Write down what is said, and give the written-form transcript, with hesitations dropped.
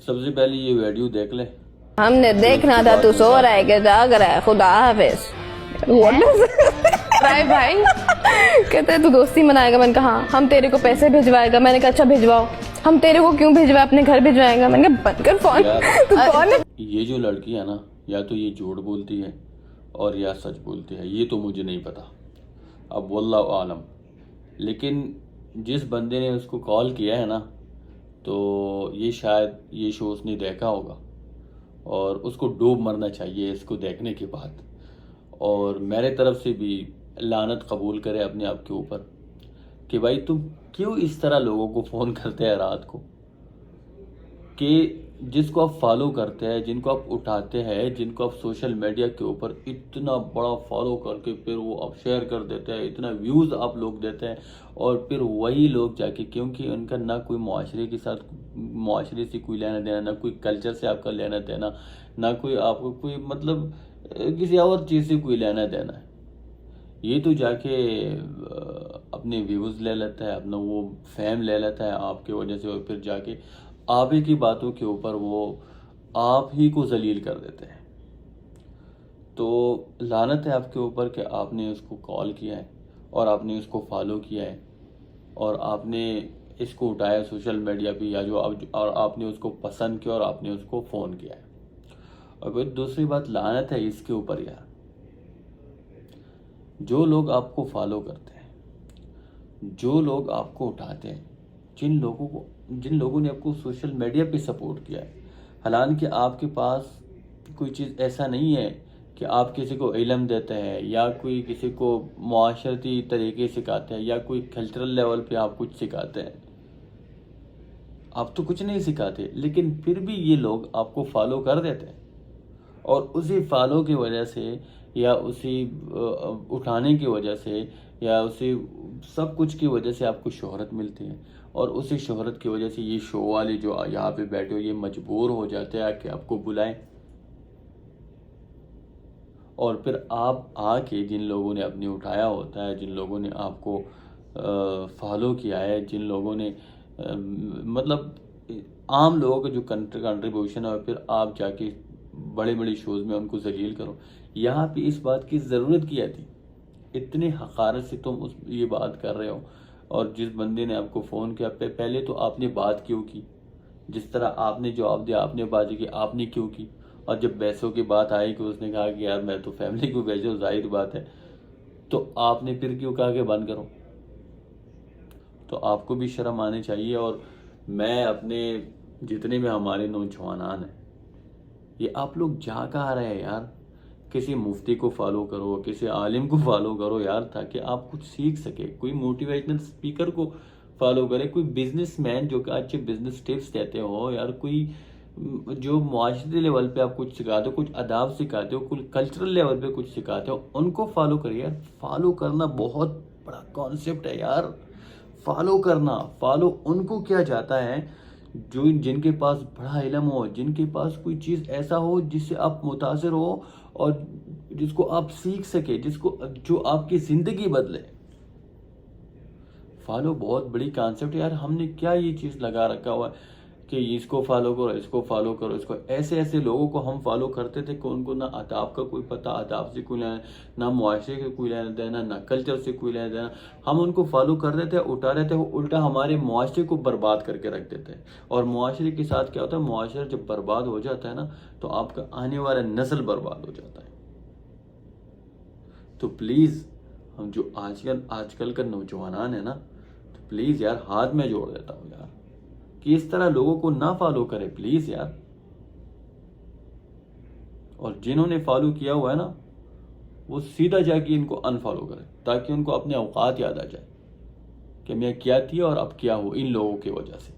سب سے پہلے یہ ویڈیو دیکھ لے. ہم نے دیکھنا تھا تو سو رہا ہے کہ جاگ رہا ہے. خدا حافظ. بھائی کہتے ہیں تو دوستی منائے گا. میں نے کہا ہاں. ہم تیرے کو پیسے بھجوائے گا. میں نے کہا اچھا بھجواؤ. ہم تیرے کو کیوں بھجوائے, اپنے گھر بھجوائے گا. میں نے کہا بند کر فون. تو کون ہے یہ جو لڑکی ہے نا, یا تو یہ جھوٹ بولتی ہے اور یا سچ بولتی ہے, یہ تو مجھے نہیں پتا, اب واللہ عالم. لیکن جس بندے نے اس کو کال کیا ہے نا, تو یہ شاید یہ شو اس نے دیکھا ہوگا اور اس کو ڈوب مرنا چاہیے اس کو دیکھنے کے بعد. اور میرے طرف سے بھی لعنت قبول کرے اپنے آپ کے اوپر کہ بھائی تم کیوں اس طرح لوگوں کو فون کرتے ہیں رات کو, کہ جس کو آپ فالو کرتے ہیں, جن کو آپ اٹھاتے ہیں, جن کو آپ سوشل میڈیا کے اوپر اتنا بڑا فالو کر کے پھر وہ آپ شیئر کر دیتے ہیں, اتنا ویوز آپ لوگ دیتے ہیں, اور پھر وہی لوگ جا کے, کیونکہ ان کا نہ کوئی معاشرے کے ساتھ, معاشرے سے کوئی لینا دینا, نہ کوئی کلچر سے آپ کا لینا دینا, نہ کوئی آپ کو کوئی مطلب کسی اور چیز سے کوئی لینا دینا ہے, یہ تو جا کے اپنے ویوز لے لیتا ہے, اپنا وہ فیم لے لیتا ہے آپ کی وجہ سے, اور پھر جا کے آپ ہی کی باتوں کے اوپر وہ آپ ہی کو ذلیل کر دیتے ہیں. تو لعنت ہے آپ کے اوپر کہ آپ نے اس کو کال کیا ہے اور آپ نے اس کو فالو کیا ہے اور آپ نے اس کو اٹھایا سوشل میڈیا پہ, یا جو اور آپ نے اس کو پسند کیا اور آپ نے اس کو فون کیا ہے. اور پھر دوسری بات, لعنت ہے اس کے اوپر یار, جو لوگ آپ کو فالو کرتے ہیں, جو لوگ آپ کو اٹھاتے ہیں, جن لوگوں نے آپ کو سوشل میڈیا پہ سپورٹ کیا ہے, حالانکہ آپ کے پاس کوئی چیز ایسا نہیں ہے کہ آپ کسی کو علم دیتے ہیں یا کوئی کسی کو معاشرتی طریقے سکھاتے ہیں یا کوئی کلچرل لیول پہ آپ کچھ سکھاتے ہیں, آپ تو کچھ نہیں سکھاتے, لیکن پھر بھی یہ لوگ آپ کو فالو کر دیتے ہیں, اور اسی فالو کی وجہ سے یا اسی اٹھانے کی وجہ سے یا اسی سب کچھ کی وجہ سے آپ کو شہرت ملتی ہے, اور اسی شہرت کی وجہ سے یہ شو والے جو یہاں پہ بیٹھے ہو یہ مجبور ہو جاتے ہیں کہ آپ کو بلائیں, اور پھر آپ آ کے جن لوگوں نے اپنی اٹھایا ہوتا ہے, جن لوگوں نے آپ کو فالو کیا ہے, جن لوگوں نے مطلب عام لوگوں کا جو کنٹریبیوشن ہے, اور پھر آپ جا کے بڑے بڑے شوز میں ان کو ذلیل کرو. یہاں پہ اس بات کی ضرورت کیا تھی؟ اتنے حقارت سے تم یہ بات کر رہے ہو, اور جس بندے نے آپ کو فون کیا پہلے تو آپ نے بات کیوں کی, جس طرح آپ نے جواب دیا آپ نے بات کی, آپ نے کیوں کی؟ اور جب پیسوں کی بات آئی کہ اس نے کہا کہ یار میں تو فیملی کو بھیجو, ظاہر بات ہے, تو آپ نے پھر کیوں کہا کہ بند کرو؟ تو آپ کو بھی شرم آنی چاہیے. اور میں اپنے جتنے بھی ہمارے نوجوانان ہیں, یہ آپ لوگ جا کہاں رہے ہیں یار؟ کسی مفتی کو فالو کرو, کسی عالم کو فالو کرو یار, تاکہ آپ کچھ سیکھ سکے. کوئی موٹیویشنل سپیکر کو فالو کرے, کوئی بزنس مین جو کہ اچھے بزنس ٹپس دیتے ہو یار, کوئی جو معاشرتی لیول پہ آپ کچھ سکھاتے ہو, کچھ آداب سکھاتے ہو, کچھ کلچرل لیول پہ کچھ سکھاتے ہو, ان کو فالو کریے یار. فالو کرنا بہت بڑا کانسیپٹ ہے یار, فالو کرنا. فالو ان کو کیا جاتا ہے جن کے پاس بڑا علم ہو, جن کے پاس کوئی چیز ایسا ہو جس سے آپ متاثر ہو اور جس کو آپ سیکھ سکے, جو آپ کی زندگی بدلے. فالو بہت بڑی کانسیپٹ ہے یار. ہم نے کیا یہ چیز لگا رکھا ہوا ہے کہ اس کو فالو کرو, اس کو فالو کرو, اس کو. ایسے لوگوں کو ہم فالو کرتے تھے کہ ان کو نہ آداب کا کوئی پتہ, آداب سے کوئی لینا, نہ معاشرے کا کوئی لینا دینا, نہ کلچر سے کوئی لینا دینا. ہم ان کو فالو کر رہے تھے, اٹھا رہے تھے, وہ الٹا ہمارے معاشرے کو برباد کر کے رکھ دیتے ہیں. اور معاشرے کے ساتھ کیا ہوتا ہے, معاشرہ جب برباد ہو جاتا ہے نا, تو آپ کا آنے والا نسل برباد ہو جاتا ہے. تو پلیز ہم جو آج کل کا نوجوانان ہیں نا, تو پلیز یار ہاتھ میں جوڑ دیتا ہوں یار کہ اس طرح لوگوں کو نہ فالو کرے پلیز یار. اور جنہوں نے فالو کیا ہوا ہے نا, وہ سیدھا جا کے ان کو انفالو کرے, تاکہ ان کو اپنے اوقات یاد آ جائے کہ میں کیا تھی اور اب کیا ہوں ان لوگوں کی وجہ سے.